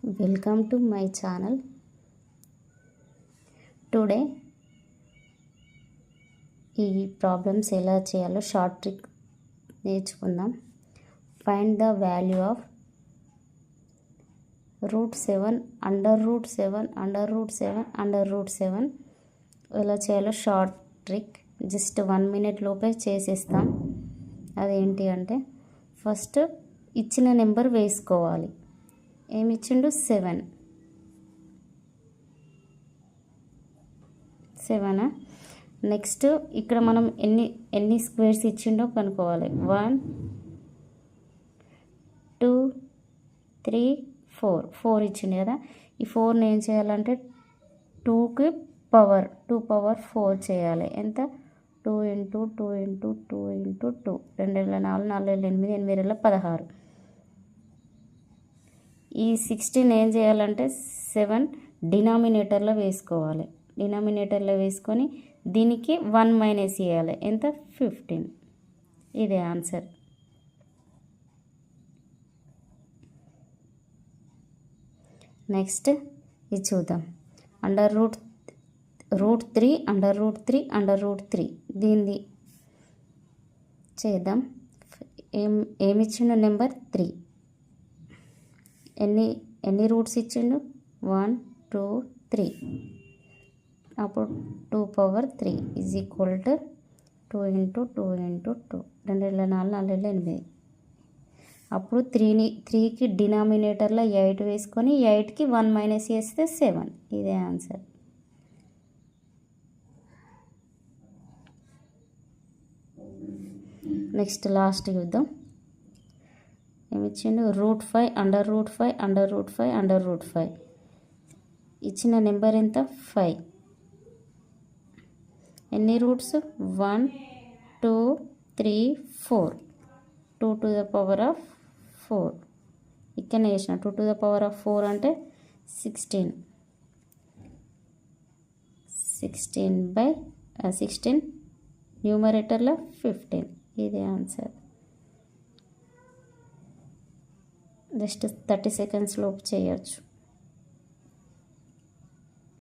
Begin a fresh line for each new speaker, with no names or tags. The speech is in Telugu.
Welcome to my channel. Today ఈ ప్రాబ్లమ్స్ ఎలా చేయాలో షార్ట్ ట్రిక్ నేర్చుకుందాం. ఫైండ్ ద వాల్యూ ఆఫ్ √7 √7 ఎలా చేయాలో షార్ట్ ట్రిక్ జస్ట్ 1 minute లోపే చేసేస్తాం. అదేంటి అంటే ఫస్ట్ ఇచ్చిన నెంబర్ వేసుకోవాలి. ఏమి ఇచ్చిండు 7 నెక్స్ట్ ఇక్కడ మనం ఎన్ని స్క్వేర్స్ ఇచ్చిండో కనుక్కోవాలి. 1 2 3 4 ఇచ్చిండు కదా. ఈ 4ని ఏం చేయాలంటే 2కి పవర్ 4 చేయాలి. ఎంత 2 × 2 × 2 × 2 2 4 4 8 8 16. ఈ 16 ఏం చేయాలంటే 7 డినామినేటర్లో వేసుకోవాలి. డినామినేటర్లో వేసుకొని దీనికి 1 మైనస్ చేయాలి. ఎంత 15. ఇదే ఆన్సర్. నెక్స్ట్ ఇది చూద్దాం. √3 దీన్ని చేద్దాం. ఏమిచ్చిండు నెంబర్ 3. ఎన్ని రూట్స్ ఇచ్చిండు 1 2 3. అప్పుడు 2 పవర్ 3 ఈజ్ ఈక్వల్ టు 2 × 2 × 2 2 4 4 8. అప్పుడు 3కి డినామినేటర్లో 8 వేసుకొని 8కి 1 మైనస్ చేస్తే 7. ఇదే ఆన్సర్. నెక్స్ట్ లాస్ట్ చూద్దాం. ఏమిచ్చిండు √5 ఇచ్చిన నెంబర్ ఎంత 5. ఎన్ని roots 1 2 3 4 2 to the power of 4. ఇక్కడ వేసిన 2 to the power of 4 అంటే 16 న్యూమరేటర్లో 15. ఇదే ఆన్సర్. జస్ట్ 30 seconds లోపు చేయొచ్చు.